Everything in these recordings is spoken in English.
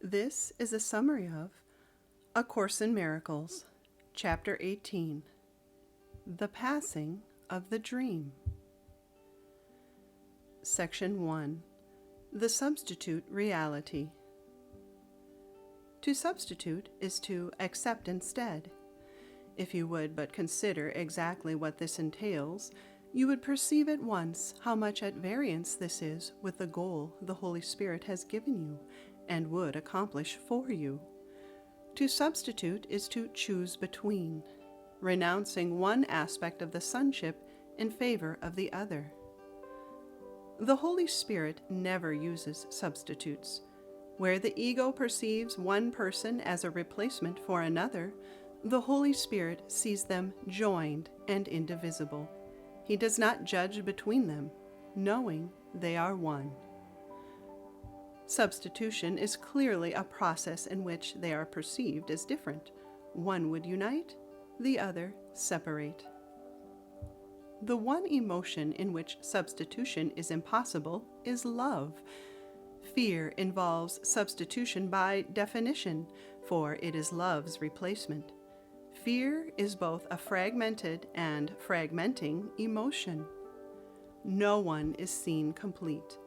This is a summary of A Course in Miracles, Chapter 18, The Passing of the Dream. Section 1, The Substitute Reality. To substitute is to accept instead. If you would but consider exactly what this entails, you would perceive at once how much at variance this is with the goal the Holy Spirit has given you and would accomplish for you. To substitute is to choose between, renouncing one aspect of the sonship in favor of the other. The Holy Spirit never uses substitutes. Where the ego perceives one person as a replacement for another, the Holy Spirit sees them joined and indivisible. He does not judge between them, knowing they are one. Substitution is clearly a process in which they are perceived as different. One would unite, the other separate. The one emotion in which substitution is impossible is love. Fear involves substitution by definition, for it is love's replacement. Fear is both a fragmented and fragmenting emotion. No one is seen complete.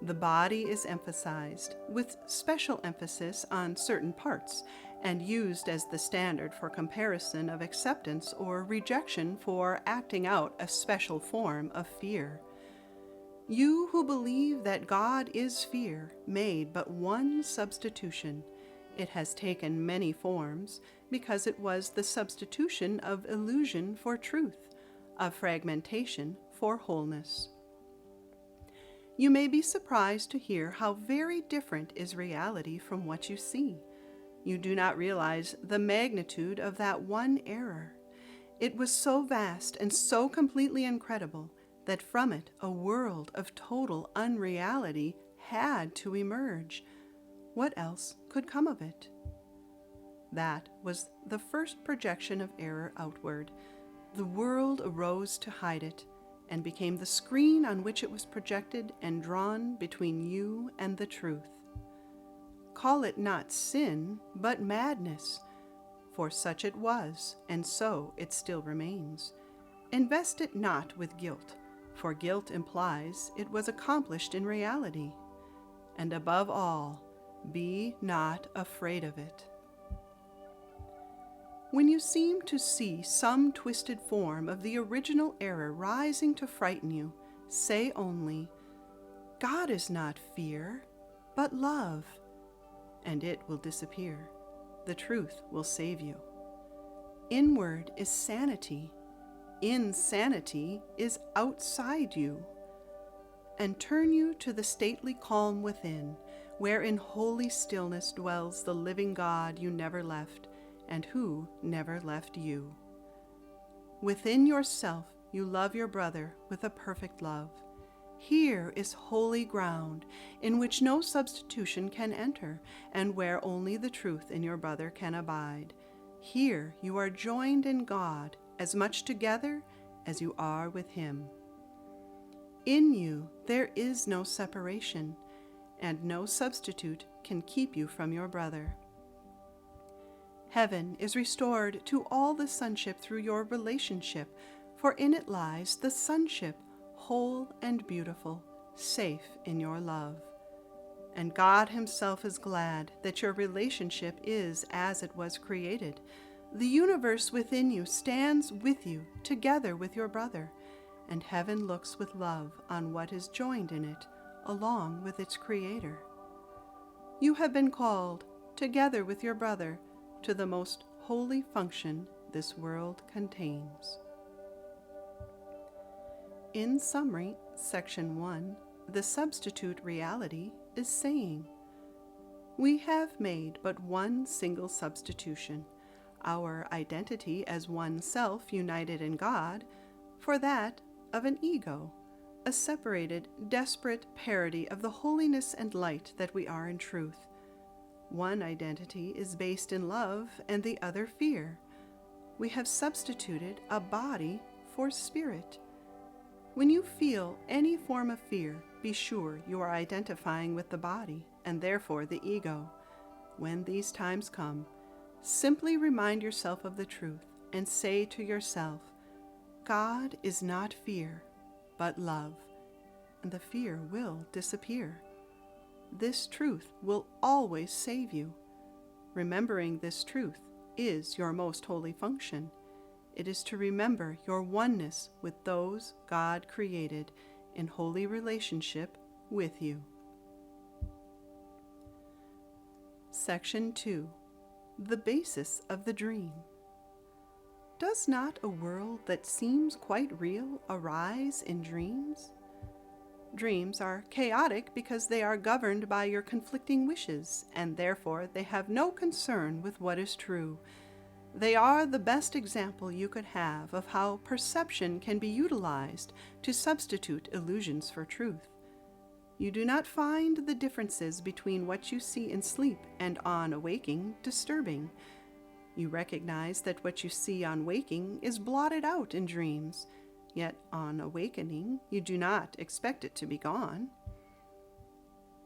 The body is emphasized, with special emphasis on certain parts, and used as the standard for comparison of acceptance or rejection for acting out a special form of fear. You who believe that God is fear made but one substitution. It has taken many forms because it was the substitution of illusion for truth, of fragmentation for wholeness. You may be surprised to hear how very different is reality from what you see. You do not realize the magnitude of that one error. It was so vast and so completely incredible that from it a world of total unreality had to emerge. What else could come of it? That was the first projection of error outward. The world arose to hide it, and became the screen on which it was projected and drawn between you and the truth. Call it not sin, but madness, for such it was, and so it still remains. Invest it not with guilt, for guilt implies it was accomplished in reality. And above all, be not afraid of it. When you seem to see some twisted form of the original error rising to frighten you, say only, God is not fear, but love, and it will disappear. The truth will save you. Inward is sanity. Insanity is outside you. And turn you to the stately calm within, where in holy stillness dwells the living God you never left, and who never left you. Within yourself you love your brother with a perfect love. Here is holy ground in which no substitution can enter, and where only the truth in your brother can abide. Here you are joined in God as much together as you are with Him. In you there is no separation, and no substitute can keep you from your brother. Heaven is restored to all the sonship through your relationship, for in it lies the sonship, whole and beautiful, safe in your love. And God Himself is glad that your relationship is as it was created. The universe within you stands with you, together with your brother, and heaven looks with love on what is joined in it, along with its Creator. You have been called, together with your brother, to the most holy function this world contains. In summary, Section 1, the substitute reality is saying, we have made but one single substitution, our identity as one self united in God, for that of an ego, a separated, desperate parody of the holiness and light that we are in truth. One identity is based in love and the other fear. We have substituted a body for spirit. When you feel any form of fear, be sure you are identifying with the body and therefore the ego. When these times come, simply remind yourself of the truth and say to yourself, God is not fear, but love, and the fear will disappear. This truth will always save you. Remembering this truth is your most holy function. It is to remember your oneness with those God created in holy relationship with you. Section 2. The basis of the dream. Does not a world that seems quite real arise in dreams? Dreams are chaotic because they are governed by your conflicting wishes, and therefore they have no concern with what is true. They are the best example you could have of how perception can be utilized to substitute illusions for truth. You do not find the differences between what you see in sleep and on awaking disturbing. You recognize that what you see on waking is blotted out in dreams, yet on awakening you do not expect it to be gone.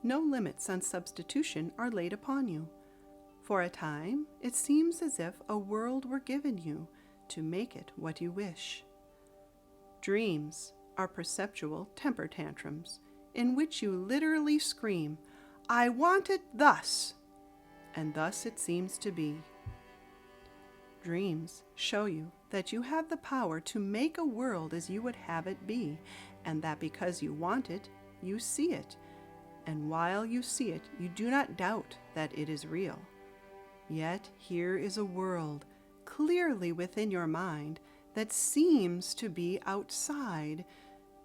No limits on substitution are laid upon you. For a time, it seems as if a world were given you to make it what you wish. Dreams are perceptual temper tantrums in which you literally scream, "I want it thus," and thus it seems to be. Dreams show you that you have the power to make a world as you would have it be, and that because you want it, you see it. And while you see it, you do not doubt that it is real. Yet here is a world, clearly within your mind, that seems to be outside.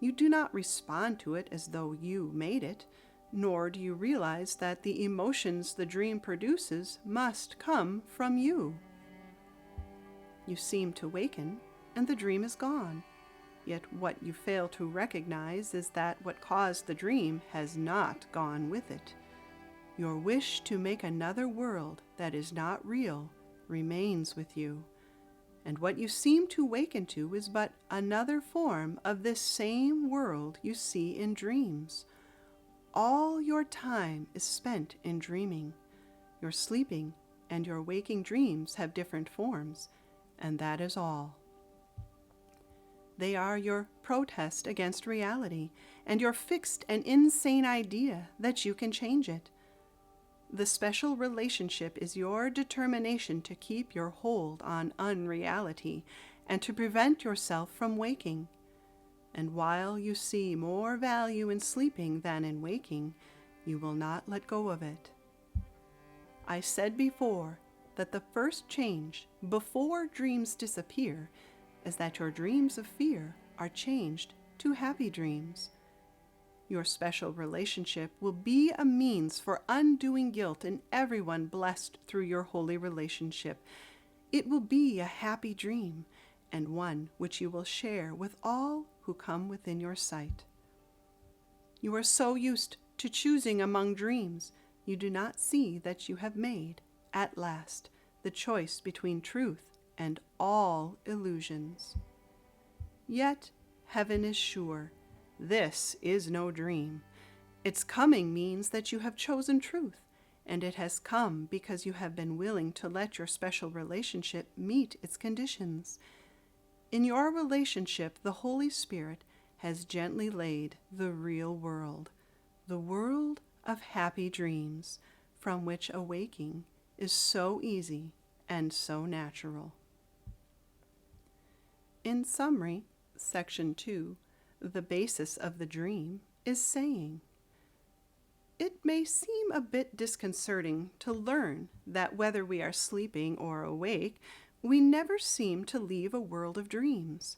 You do not respond to it as though you made it, nor do you realize that the emotions the dream produces must come from you. You seem to waken, and the dream is gone. Yet what you fail to recognize is that what caused the dream has not gone with it. Your wish to make another world that is not real remains with you, and what you seem to waken to is but another form of this same world you see in dreams. All your time is spent in dreaming. Your sleeping and your waking dreams have different forms, and that is all. They are your protest against reality and your fixed and insane idea that you can change it. The special relationship is your determination to keep your hold on unreality and to prevent yourself from waking. And while you see more value in sleeping than in waking, you will not let go of it. I said before that the first change before dreams disappear is that your dreams of fear are changed to happy dreams. Your special relationship will be a means for undoing guilt in everyone blessed through your holy relationship. It will be a happy dream, and one which you will share with all who come within your sight. You are so used to choosing among dreams, you do not see that you have made, at last, the choice between truth and all illusions. Yet heaven is sure. This is no dream. Its coming means that you have chosen truth, and it has come because you have been willing to let your special relationship meet its conditions. In your relationship, the Holy Spirit has gently laid the real world, the world of happy dreams, from which awaking is so easy and so natural. In summary, Section 2, the basis of the dream, is saying, it may seem a bit disconcerting to learn that whether we are sleeping or awake, we never seem to leave a world of dreams.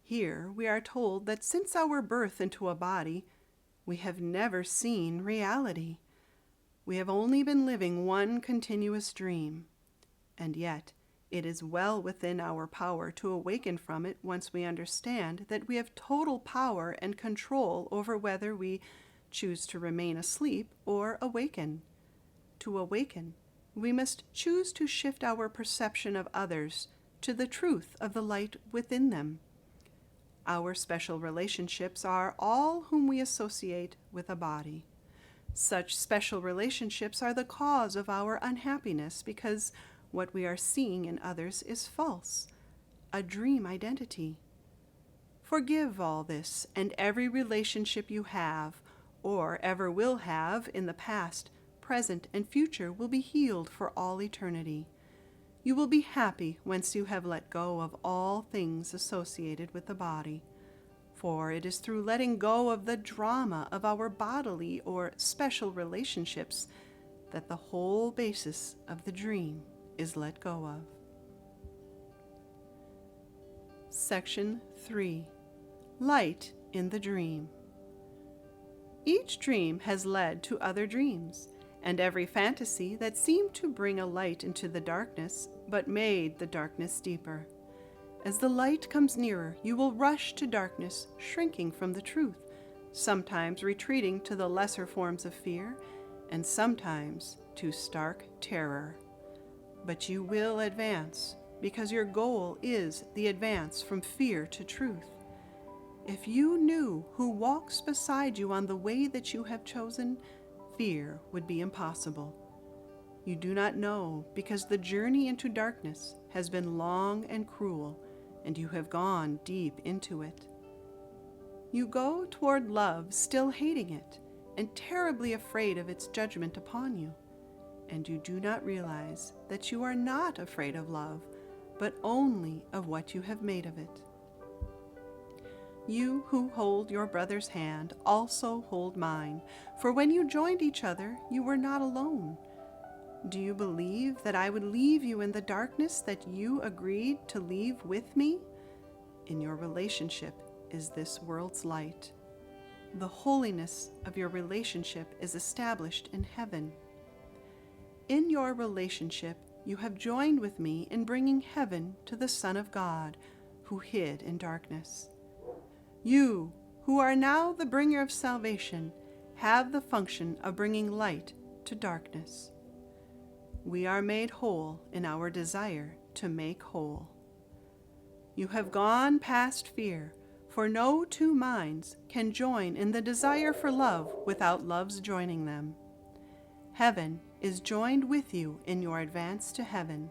Here we are told that since our birth into a body, we have never seen reality. We have only been living one continuous dream, and yet it is well within our power to awaken from it once we understand that we have total power and control over whether we choose to remain asleep or awaken. To awaken, we must choose to shift our perception of others to the truth of the light within them. Our special relationships are all whom we associate with a body. Such special relationships are the cause of our unhappiness because what we are seeing in others is false, a dream identity. Forgive all this, and every relationship you have, or ever will have in the past, present, and future will be healed for all eternity. You will be happy once you have let go of all things associated with the body. For it is through letting go of the drama of our bodily or special relationships that the whole basis of the dream is let go of. Section 3. Light in the dream. Each dream has led to other dreams, and every fantasy that seemed to bring a light into the darkness but made the darkness deeper. As the light comes nearer, you will rush to darkness, shrinking from the truth, sometimes retreating to the lesser forms of fear, and sometimes to stark terror. But you will advance, because your goal is the advance from fear to truth. If you knew who walks beside you on the way that you have chosen, fear would be impossible. You do not know because the journey into darkness has been long and cruel, and you have gone deep into it. You go toward love still hating it and terribly afraid of its judgment upon you, and you do not realize that you are not afraid of love, but only of what you have made of it. You who hold your brother's hand also hold mine, for when you joined each other, you were not alone. Do you believe that I would leave you in the darkness that you agreed to leave with me? In your relationship is this world's light. The holiness of your relationship is established in heaven. In your relationship, you have joined with me in bringing heaven to the Son of God, who hid in darkness. You, who are now the bringer of salvation, have the function of bringing light to darkness. We are made whole in our desire to make whole. You have gone past fear, for no two minds can join in the desire for love without love's joining them. Heaven is joined with you in your advance to heaven.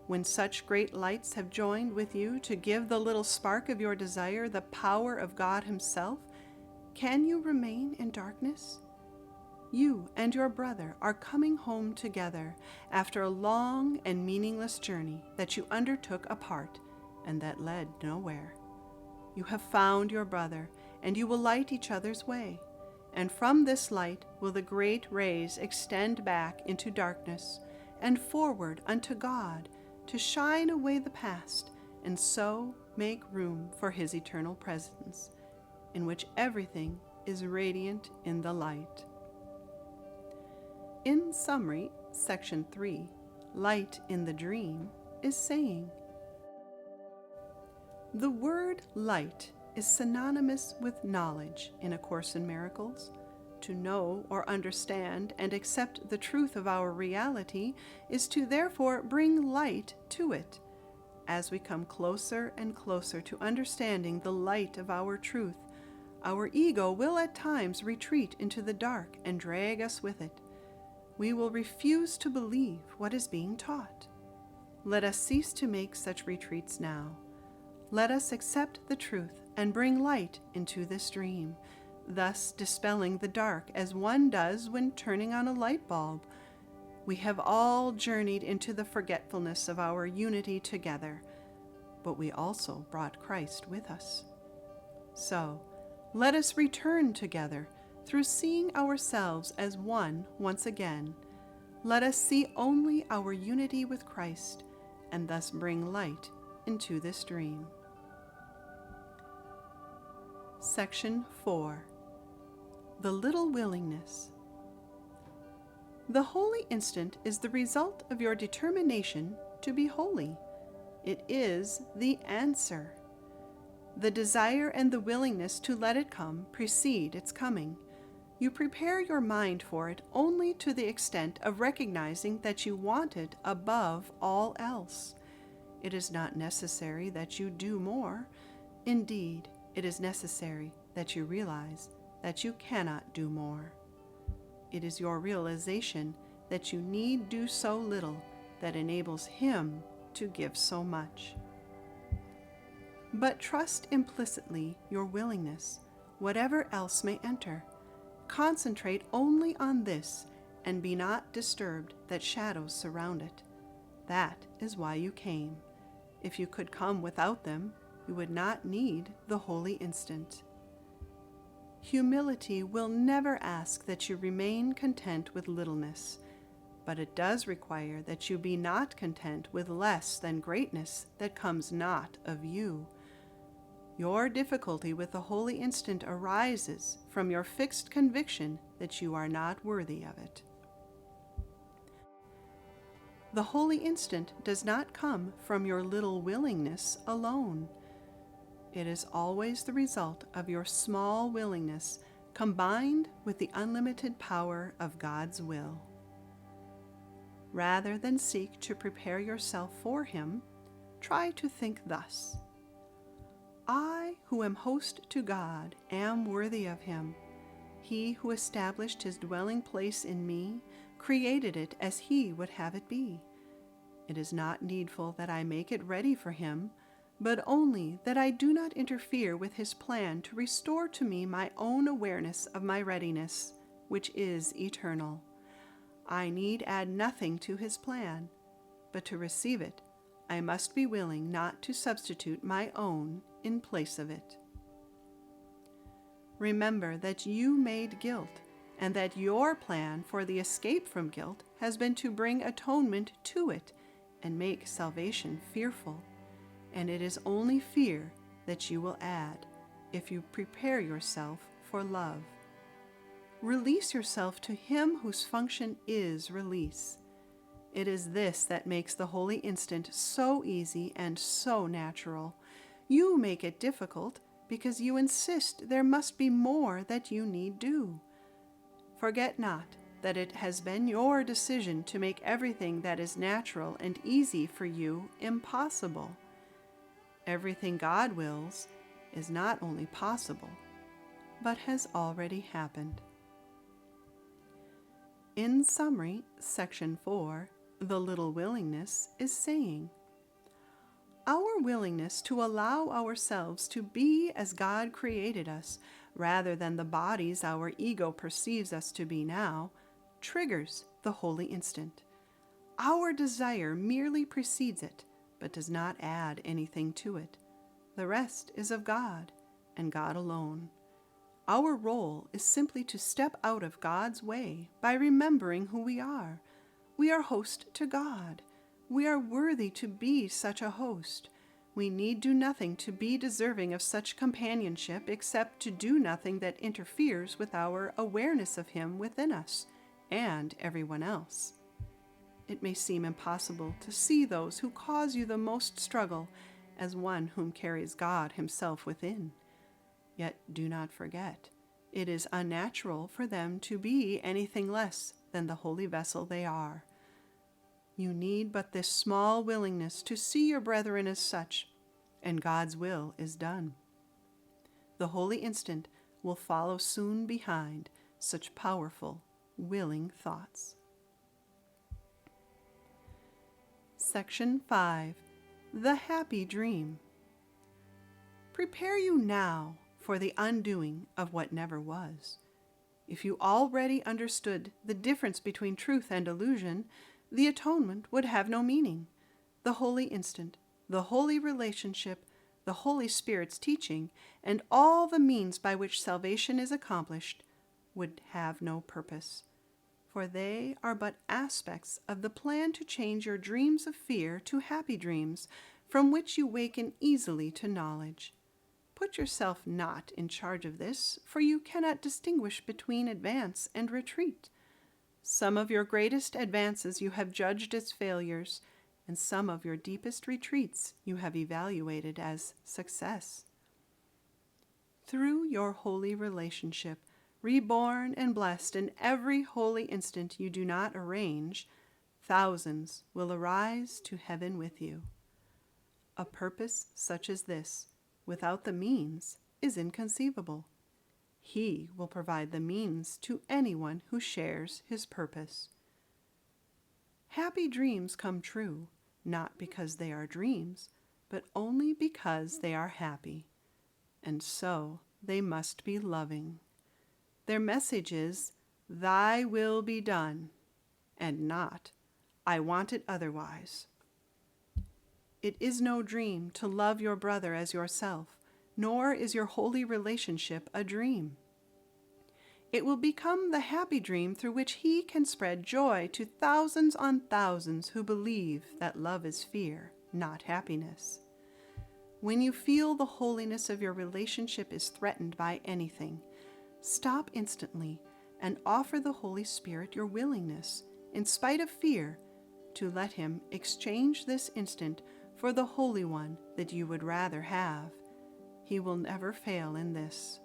When such great lights have joined with you to give the little spark of your desire the power of God Himself, can you remain in darkness? You and your brother are coming home together after a long and meaningless journey that you undertook apart and that led nowhere. You have found your brother, and you will light each other's way, and from this light will the great rays extend back into darkness and forward unto God to shine away the past and so make room for His eternal presence, in which everything is radiant in the light. In summary, Section 3, Light in the Dream, is saying, the word light is synonymous with knowledge in A Course in Miracles. To know or understand and accept the truth of our reality is to therefore bring light to it. As we come closer and closer to understanding the light of our truth, our ego will at times retreat into the dark and drag us with it. We will refuse to believe what is being taught. Let us cease to make such retreats now. Let us accept the truth and bring light into this dream, thus dispelling the dark as one does when turning on a light bulb. We have all journeyed into the forgetfulness of our unity together, but we also brought Christ with us. So, let us return together through seeing ourselves as one once again. Let us see only our unity with Christ, and thus bring light into this dream. Section 4. The Little Willingness. The holy instant is the result of your determination to be holy. It is the answer. The desire and the willingness to let it come precede its coming. You prepare your mind for it only to the extent of recognizing that you want it above all else. It is not necessary that you do more. Indeed, it is necessary that you realize that you cannot do more. It is your realization that you need do so little that enables Him to give so much. But trust implicitly your willingness, whatever else may enter. Concentrate only on this, and be not disturbed that shadows surround it. That is why you came. If you could come without them, you would not need the holy instant. Humility will never ask that you remain content with littleness, but it does require that you be not content with less than greatness that comes not of you. Your difficulty with the holy instant arises from your fixed conviction that you are not worthy of it. The holy instant does not come from your little willingness alone. It is always the result of your small willingness combined with the unlimited power of God's will. Rather than seek to prepare yourself for Him, try to think thus: I, who am host to God, am worthy of Him. He who established His dwelling place in me created it as He would have it be. It is not needful that I make it ready for Him, but only that I do not interfere with His plan to restore to me my own awareness of my readiness, which is eternal. I need add nothing to His plan, but to receive it, I must be willing not to substitute my own in place of it. Remember that you made guilt, and that your plan for the escape from guilt has been to bring atonement to it and make salvation fearful. And it is only fear that you will add if you prepare yourself for love. Release yourself to Him whose function is release. It is this that makes the holy instant so easy and so natural. You make it difficult because you insist there must be more that you need do. Forget not that it has been your decision to make everything that is natural and easy for you impossible. Everything God wills is not only possible, but has already happened. In summary, section 4, the little willingness is saying, our willingness to allow ourselves to be as God created us, rather than the bodies our ego perceives us to be now, triggers the holy instant. Our desire merely precedes it, but does not add anything to it. The rest is of God, and God alone. Our role is simply to step out of God's way by remembering who we are. We are host to God. We are worthy to be such a host. We need do nothing to be deserving of such companionship except to do nothing that interferes with our awareness of Him within us and everyone else. It may seem impossible to see those who cause you the most struggle as one whom carries God Himself within. Yet do not forget, it is unnatural for them to be anything less than the holy vessel they are. You need but this small willingness to see your brethren as such, and God's will is done. The holy instant will follow soon behind such powerful, willing thoughts. Section 5. The Happy Dream. Prepare you now for the undoing of what never was. If you already understood the difference between truth and illusion, the atonement would have no meaning. The holy instant, the holy relationship, the Holy Spirit's teaching, and all the means by which salvation is accomplished would have no purpose, for they are but aspects of the plan to change your dreams of fear to happy dreams, from which you waken easily to knowledge. Put yourself not in charge of this, for you cannot distinguish between advance and retreat. Some of your greatest advances you have judged as failures, and some of your deepest retreats you have evaluated as success. Through your holy relationship, reborn and blessed in every holy instant you do not arrange, thousands will arise to heaven with you. A purpose such as this, without the means, is inconceivable. He will provide the means to anyone who shares his purpose. Happy dreams come true, not because they are dreams, but only because they are happy. And so they must be loving. Their message is, "Thy will be done," and not, "I want it otherwise." It is no dream to love your brother as yourself, nor is your holy relationship a dream. It will become the happy dream through which he can spread joy to thousands on thousands who believe that love is fear, not happiness. When you feel the holiness of your relationship is threatened by anything, stop instantly and offer the Holy Spirit your willingness, in spite of fear, to let him exchange this instant for the Holy One that you would rather have. He will never fail in this.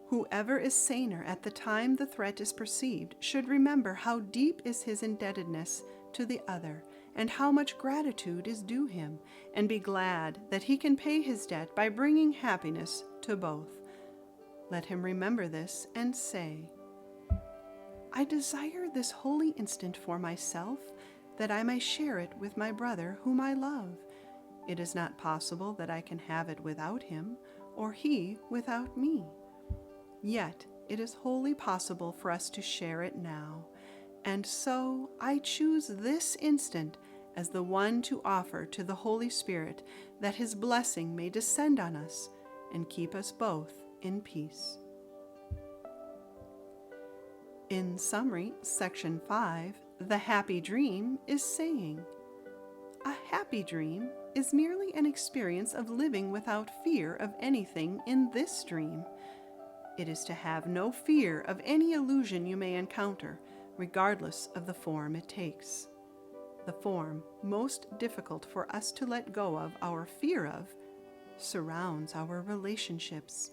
Whoever is saner at the time the threat is perceived should remember how deep is his indebtedness to the other and how much gratitude is due him, and be glad that he can pay his debt by bringing happiness to both. Let him remember this and say, "I desire this holy instant for myself, that I may share it with my brother whom I love. It is not possible that I can have it without him, or he without me. Yet it is wholly possible for us to share it now, and so I choose this instant as the one to offer to the Holy Spirit, that his blessing may descend on us and keep us both in peace." In summary, section 5, the happy dream is saying, a happy dream is merely an experience of living without fear of anything in this dream. It is to have no fear of any illusion you may encounter, regardless of the form it takes. The form most difficult for us to let go of our fear of surrounds our relationships,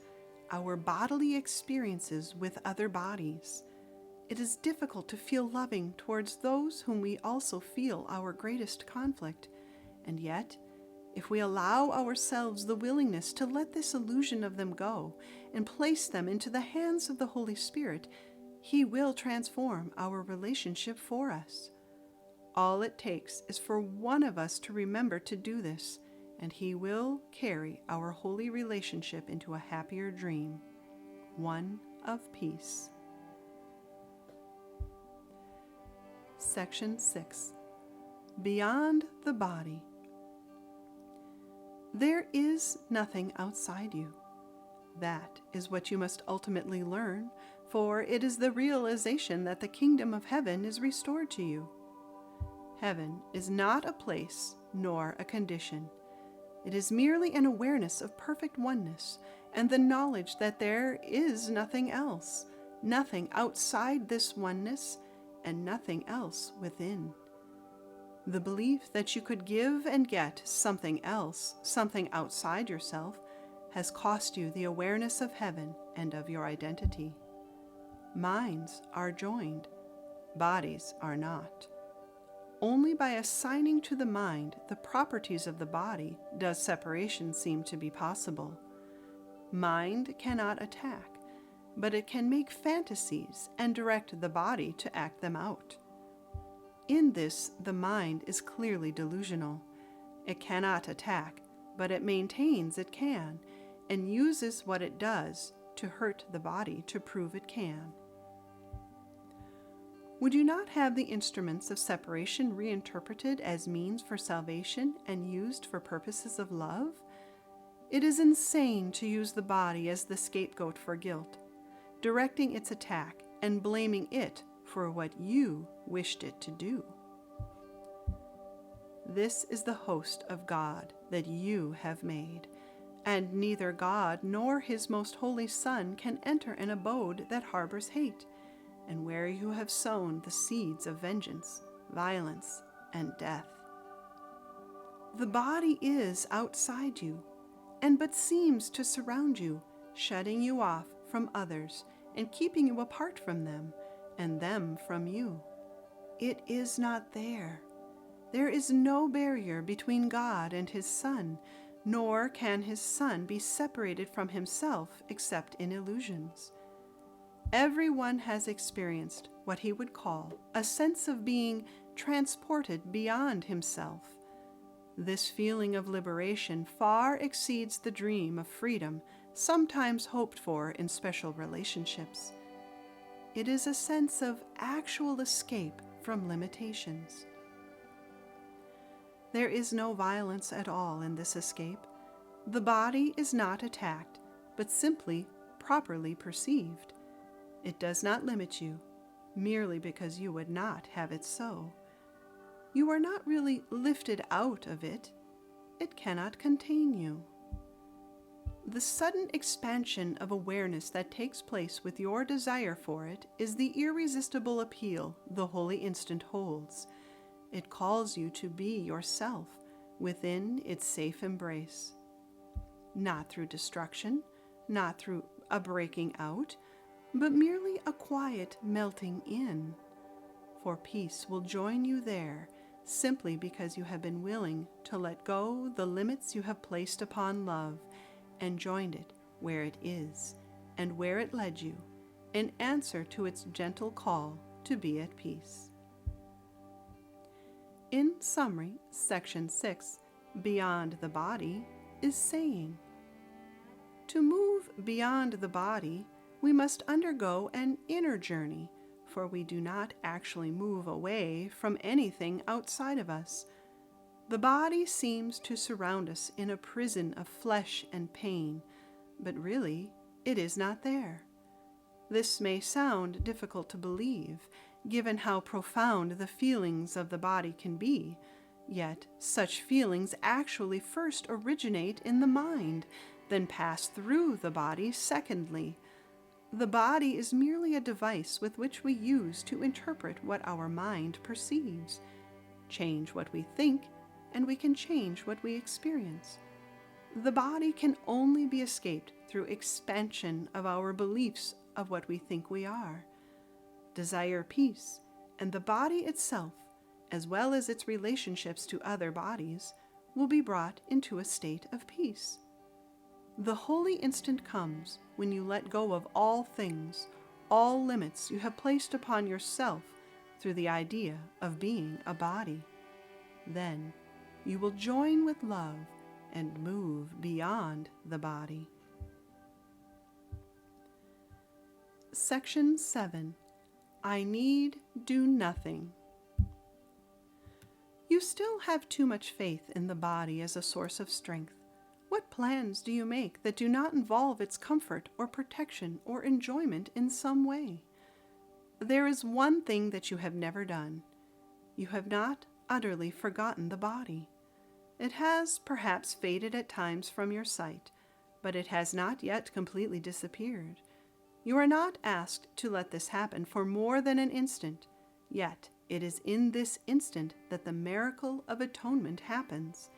our bodily experiences with other bodies. It is difficult to feel loving towards those whom we also feel our greatest conflict, and yet, if we allow ourselves the willingness to let this illusion of them go and place them into the hands of the Holy Spirit, He will transform our relationship for us. All it takes is for one of us to remember to do this, and He will carry our holy relationship into a happier dream, one of peace. Section 6. Beyond the body. There is nothing outside you. That is what you must ultimately learn, for it is the realization that the kingdom of heaven is restored to you. Heaven is not a place nor a condition. It is merely an awareness of perfect oneness and the knowledge that there is nothing else, nothing outside this oneness, and nothing else within. The belief that you could give and get something else, something outside yourself, has cost you the awareness of heaven and of your identity. Minds are joined, bodies are not. Only by assigning to the mind the properties of the body does separation seem to be possible. Mind cannot attack, but it can make fantasies and direct the body to act them out. In this, the mind is clearly delusional. It cannot attack, but it maintains it can, and uses what it does to hurt the body to prove it can. Would you not have the instruments of separation reinterpreted as means for salvation and used for purposes of love? It is insane to use the body as the scapegoat for guilt, directing its attack and blaming it for what you wished it to do. This is the host of God that you have made, and neither God nor His most holy Son can enter an abode that harbors hate, and where you have sown the seeds of vengeance, violence, and death. The body is outside you, and but seems to surround you, shutting you off from others and keeping you apart from them, and them from you. It is not there. There is no barrier between God and His Son, nor can his son be separated from himself except in illusions. Everyone has experienced what he would call a sense of being transported beyond himself. This feeling of liberation far exceeds the dream of freedom sometimes hoped for in special relationships. It is a sense of actual escape from limitations. There is no violence at all in this escape. The body is not attacked, but simply properly perceived. It does not limit you, merely because you would not have it so. You are not really lifted out of it. It cannot contain you. The sudden expansion of awareness that takes place with your desire for it is the irresistible appeal the holy instant holds. It calls you to be yourself within its safe embrace. Not through destruction, not through a breaking out, but merely a quiet melting in. For peace will join you there simply because you have been willing to let go the limits you have placed upon love and joined it where it is and where it led you, in answer to its gentle call to be at peace. In Summary, Section 6, Beyond the Body, is saying, to move beyond the body, we must undergo an inner journey, for we do not actually move away from anything outside of us. The body seems to surround us in a prison of flesh and pain, but really it is not there. This may sound difficult to believe, given how profound the feelings of the body can be, yet such feelings actually first originate in the mind, then pass through the body secondly. The body is merely a device with which we use to interpret what our mind perceives. Change what we think, and we can change what we experience. The body can only be escaped through expansion of our beliefs of what we think we are. Desire peace, and the body itself, as well as its relationships to other bodies, will be brought into a state of peace. The holy instant comes when you let go of all things, all limits you have placed upon yourself through the idea of being a body. Then you will join with love and move beyond the body. Section 7. I need do nothing. You still have too much faith in the body as a source of strength. What plans do you make that do not involve its comfort or protection or enjoyment in some way? There is one thing that you have never done. You have not utterly forgotten the body. It has perhaps faded at times from your sight, but it has not yet completely disappeared. You are not asked to let this happen for more than an instant, yet it is in this instant that the miracle of atonement happens.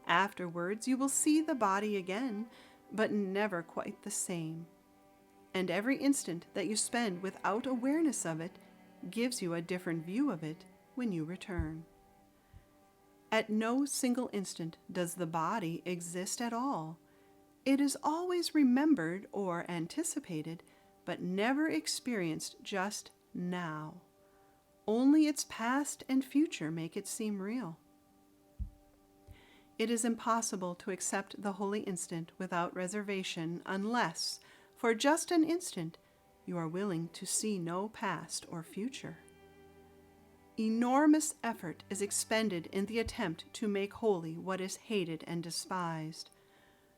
Afterwards you will see the body again, but never quite the same. And every instant that you spend without awareness of it gives you a different view of it when you return. At no single instant does the body exist at all. It is always remembered or anticipated, but never experienced just now. Only its past and future make it seem real. It is impossible to accept the holy instant without reservation unless, for just an instant, you are willing to see no past or future. Enormous effort is expended in the attempt to make holy what is hated and despised.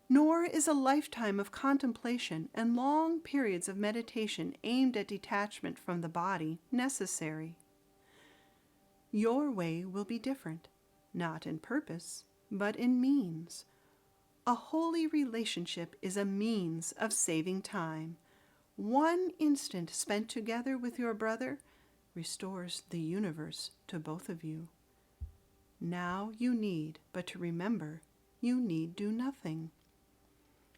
Nor is a lifetime of contemplation and long periods of meditation aimed at detachment from the body necessary. Your way will be different, not in purpose, but in means. A holy relationship is a means of saving time. One instant spent together with your brother restores the universe to both of you. Now you need but to remember you need do nothing.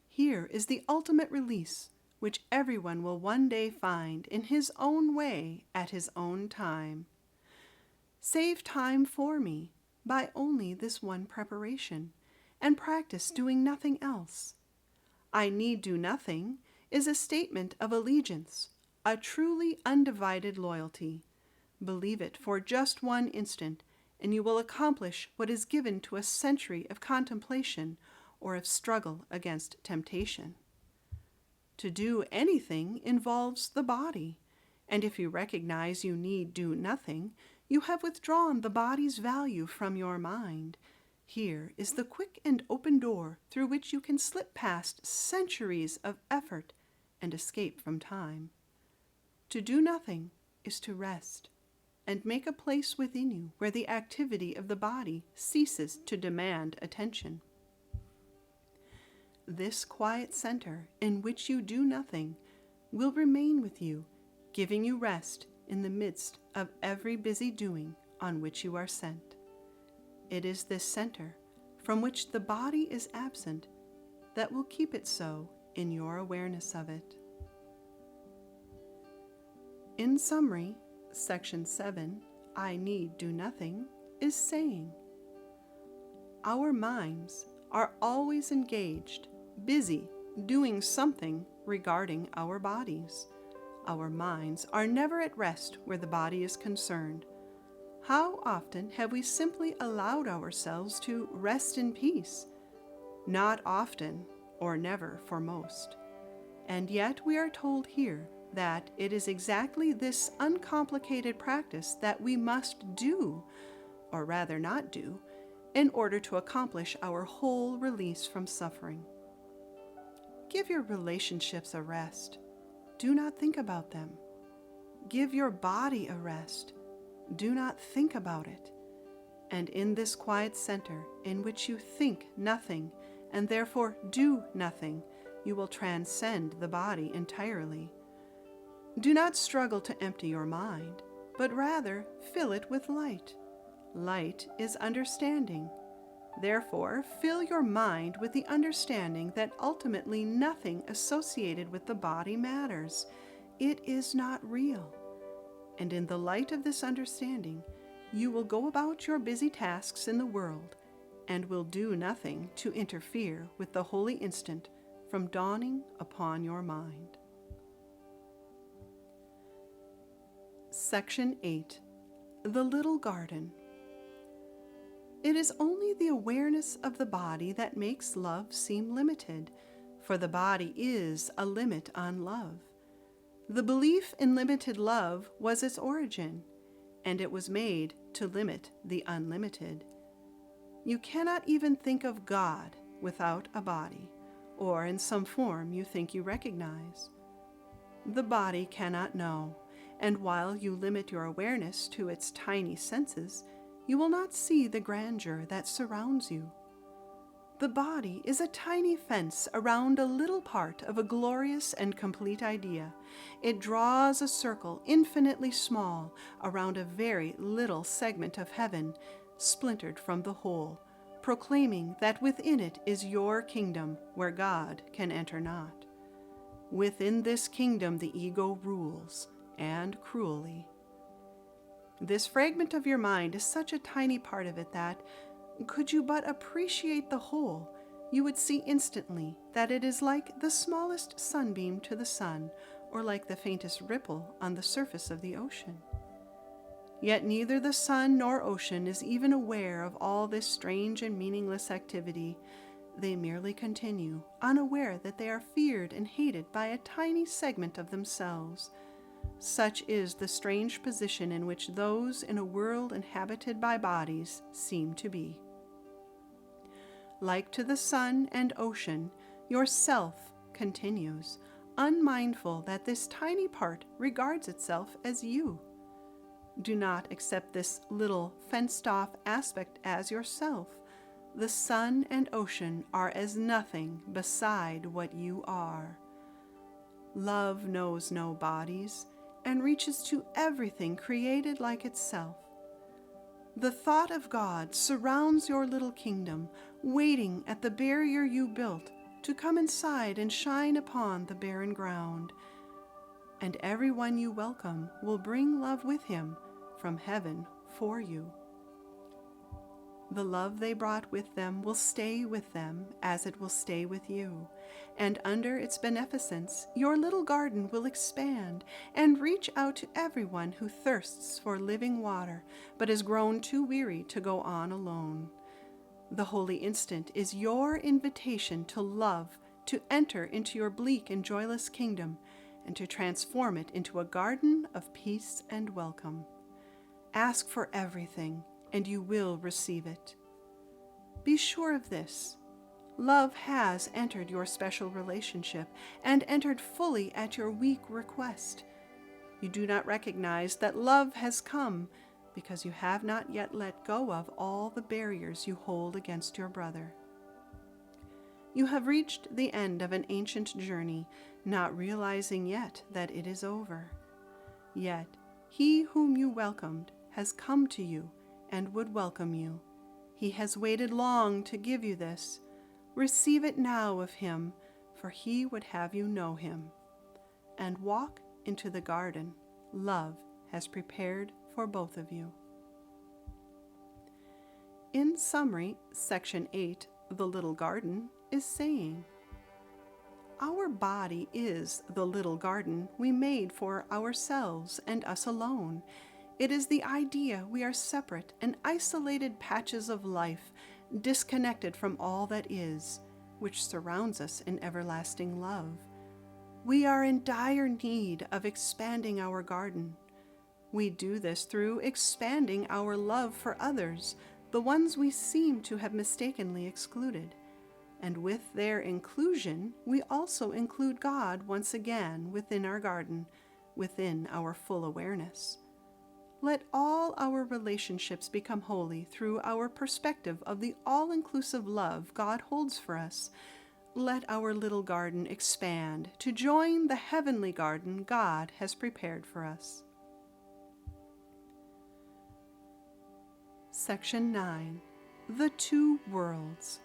Here is the ultimate release, which everyone will one day find in his own way at his own time. Save time for me by only this one preparation, and practice doing nothing else. I need do nothing is a statement of allegiance, a truly undivided loyalty. Believe it for just one instant, and you will accomplish what is given to a century of contemplation or of struggle against temptation. To do anything involves the body, and if you recognize you need do nothing, you have withdrawn the body's value from your mind. Here is the quick and open door through which you can slip past centuries of effort and escape from time. To do nothing is to rest and make a place within you where the activity of the body ceases to demand attention. This quiet center in which you do nothing will remain with you, giving you rest in the midst of every busy doing on which you are sent. It is this center, from which the body is absent, that will keep it so in your awareness of it. In summary, Section 7, I Need Do Nothing, is saying, our minds are always engaged, busy, doing something regarding our bodies. Our minds are never at rest where the body is concerned. How often have we simply allowed ourselves to rest in peace? Not often, or never for most. And yet we are told here that it is exactly this uncomplicated practice that we must do, or rather not do, in order to accomplish our whole release from suffering. Give your relationships a rest. Do not think about them. Give your body a rest. Do not think about it. And in this quiet center in which you think nothing and therefore do nothing, you will transcend the body entirely. Do not struggle to empty your mind, but rather fill it with light. Light is understanding. Therefore, fill your mind with the understanding that ultimately nothing associated with the body matters. It is not real. And in the light of this understanding, you will go about your busy tasks in the world and will do nothing to interfere with the holy instant from dawning upon your mind. Section 8. The Little Garden. It is only the awareness of the body that makes love seem limited, for the body is a limit on love. The belief in limited love was its origin, and it was made to limit the unlimited. You cannot even think of God without a body, or in some form you think you recognize. The body cannot know, and while you limit your awareness to its tiny senses, you will not see the grandeur that surrounds you. The body is a tiny fence around a little part of a glorious and complete idea. It draws a circle infinitely small around a very little segment of heaven, splintered from the whole, proclaiming that within it is your kingdom, where God can enter not. Within this kingdom the ego rules, and cruelly. This fragment of your mind is such a tiny part of it that, could you but appreciate the whole, you would see instantly that it is like the smallest sunbeam to the sun, or like the faintest ripple on the surface of the ocean. Yet neither the sun nor ocean is even aware of all this strange and meaningless activity. They merely continue, unaware that they are feared and hated by a tiny segment of themselves. Such is the strange position in which those in a world inhabited by bodies seem to be. Like to the sun and ocean, your self continues, unmindful that this tiny part regards itself as you. Do not accept this little fenced-off aspect as yourself. The sun and ocean are as nothing beside what you are. Love knows no bodies and reaches to everything created like itself. The thought of God surrounds your little kingdom, waiting at the barrier you built to come inside and shine upon the barren ground. And everyone you welcome will bring love with him from heaven for you. The love they brought with them will stay with them as it will stay with you, and under its beneficence your little garden will expand and reach out to everyone who thirsts for living water but is grown too weary to go on alone. The holy instant is your invitation to love, to enter into your bleak and joyless kingdom, and to transform it into a garden of peace and welcome. Ask for everything, and you will receive it. Be sure of this. Love has entered your special relationship and entered fully at your weak request. You do not recognize that love has come because you have not yet let go of all the barriers you hold against your brother. You have reached the end of an ancient journey, not realizing yet that it is over. Yet, he whom you welcomed has come to you and would welcome you. He has waited long to give you this. Receive it now of him, for he would have you know him. And walk into the garden love has prepared for both of you. In summary, Section 8, The Little Garden, is saying, our body is the little garden we made for ourselves and us alone. It is the idea we are separate and isolated patches of life, disconnected from all that is, which surrounds us in everlasting love. We are in dire need of expanding our garden. We do this through expanding our love for others, the ones we seem to have mistakenly excluded. And with their inclusion, we also include God once again within our garden, within our full awareness. Let all our relationships become holy through our perspective of the all-inclusive love God holds for us. Let our little garden expand to join the heavenly garden God has prepared for us. Section 9. The Two Worlds.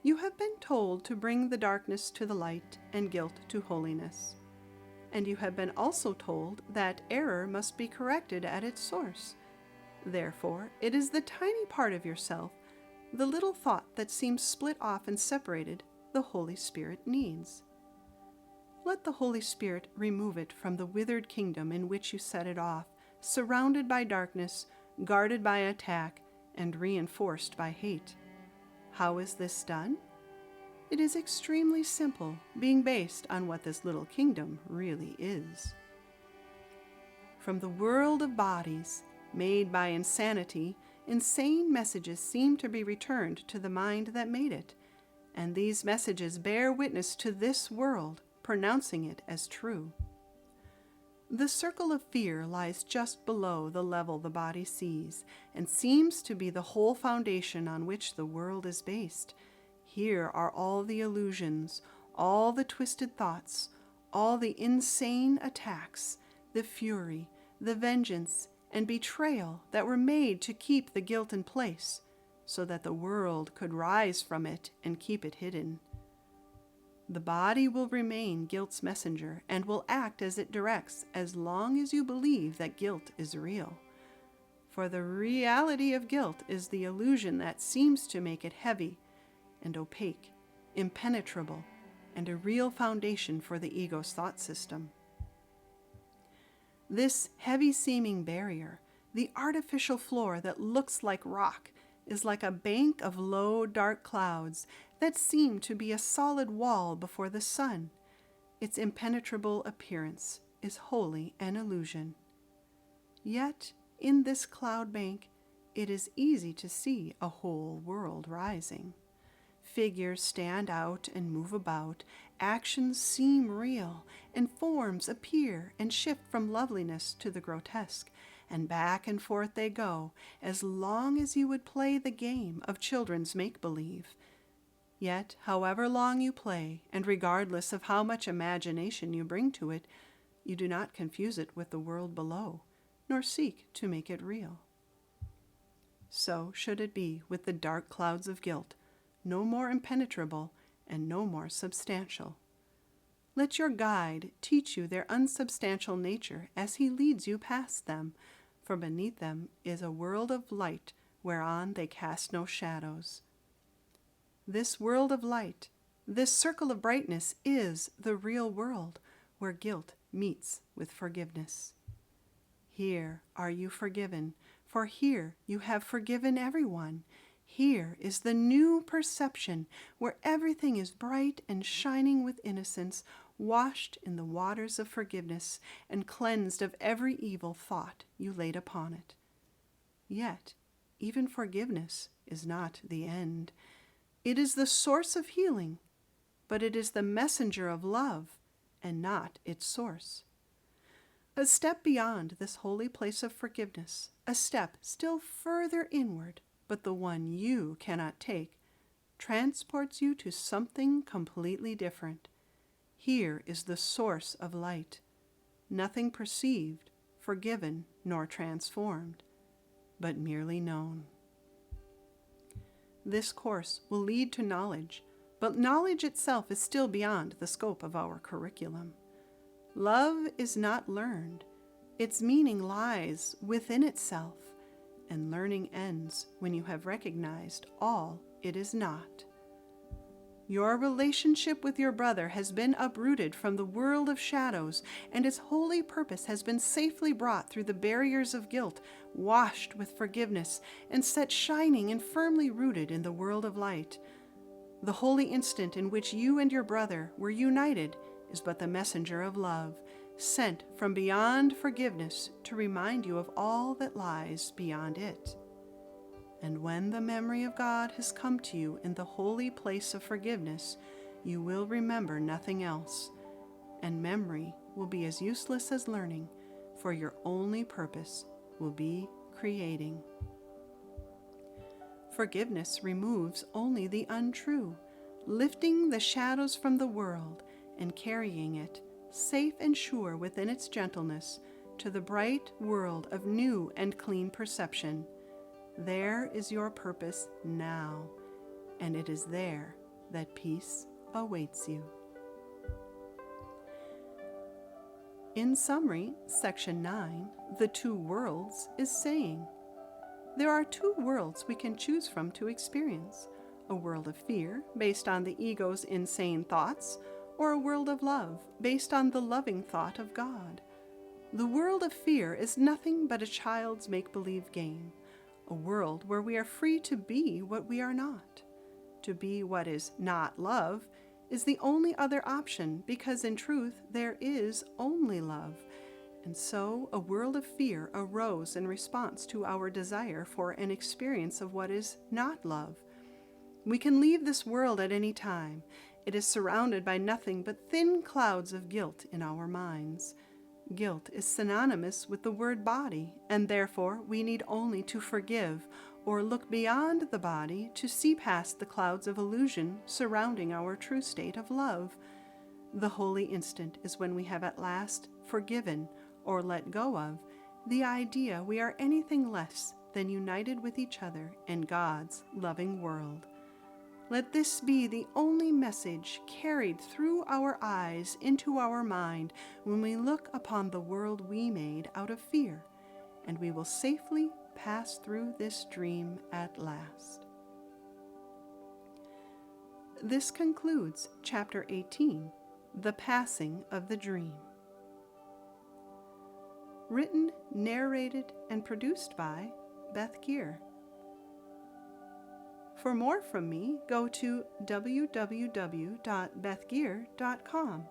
You have been told to bring the darkness to the light and guilt to holiness. And you have been also told that error must be corrected at its source. Therefore, it is the tiny part of yourself, the little thought that seems split off and separated, the Holy Spirit needs. Let the Holy Spirit remove it from the withered kingdom in which you set it off, surrounded by darkness, guarded by attack, and reinforced by hate. How is this done? It is extremely simple, being based on what this little kingdom really is. From the world of bodies, made by insanity, insane messages seem to be returned to the mind that made it, and these messages bear witness to this world, pronouncing it as true. The circle of fear lies just below the level the body sees, and seems to be the whole foundation on which the world is based. Here are all the illusions, all the twisted thoughts, all the insane attacks, the fury, the vengeance, and betrayal that were made to keep the guilt in place, so that the world could rise from it and keep it hidden. The body will remain guilt's messenger and will act as it directs as long as you believe that guilt is real. For the reality of guilt is the illusion that seems to make it heavy and opaque, impenetrable, and a real foundation for the ego's thought system. This heavy-seeming barrier, the artificial floor that looks like rock, is like a bank of low, dark clouds that seem to be a solid wall before the sun. Its impenetrable appearance is wholly an illusion. Yet, in this cloud bank, it is easy to see a whole world rising. Figures stand out and move about, actions seem real, and forms appear and shift from loveliness to the grotesque, and back and forth they go, as long as you would play the game of children's make-believe. Yet, however long you play, and regardless of how much imagination you bring to it, you do not confuse it with the world below, nor seek to make it real. So should it be with the dark clouds of guilt, no more impenetrable and no more substantial. Let your guide teach you their unsubstantial nature as he leads you past them, for beneath them is a world of light whereon they cast no shadows. This world of light, this circle of brightness is the real world where guilt meets with forgiveness. Here are you forgiven, for here you have forgiven everyone. Here is the new perception where everything is bright and shining with innocence, washed in the waters of forgiveness and cleansed of every evil thought you laid upon it. Yet, even forgiveness is not the end. It is the source of healing, but it is the messenger of love and not its source. A step beyond this holy place of forgiveness, a step still further inward, but the one you cannot take, transports you to something completely different. Here is the source of light, nothing perceived, forgiven, nor transformed, but merely known. This course will lead to knowledge, but knowledge itself is still beyond the scope of our curriculum. Love is not learned. Its meaning lies within itself, and learning ends when you have recognized all it is not. Your relationship with your brother has been uprooted from the world of shadows, and its holy purpose has been safely brought through the barriers of guilt, washed with forgiveness, and set shining and firmly rooted in the world of light. The holy instant in which you and your brother were united is but the messenger of love, sent from beyond forgiveness to remind you of all that lies beyond it. And when the memory of God has come to you in the holy place of forgiveness, you will remember nothing else, and memory will be as useless as learning, for your only purpose will be creating. Forgiveness removes only the untrue, lifting the shadows from the world and carrying it, safe and sure within its gentleness, to the bright world of new and clean perception. There is your purpose now, and it is there that peace awaits you. In summary, section 9, The Two Worlds, is saying, there are two worlds we can choose from to experience, a world of fear based on the ego's insane thoughts, or a world of love based on the loving thought of God. The world of fear is nothing but a child's make-believe game, a world where we are free to be what we are not. To be what is not love is the only other option, because in truth there is only love. And so a world of fear arose in response to our desire for an experience of what is not love. We can leave this world at any time. It is surrounded by nothing but thin clouds of guilt in our minds. Guilt is synonymous with the word body, and therefore we need only to forgive or look beyond the body to see past the clouds of illusion surrounding our true state of love. The holy instant is when we have at last forgiven or let go of the idea we are anything less than united with each other in God's loving world. Let this be the only message carried through our eyes into our mind when we look upon the world we made out of fear, and we will safely pass through this dream at last. This concludes Chapter 18, The Passing of the Dream. Written, narrated, and produced by Beth Geer. For more from me, go to www.bethgeer.com.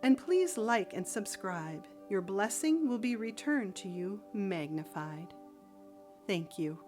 And please like and subscribe. Your blessing will be returned to you magnified. Thank you.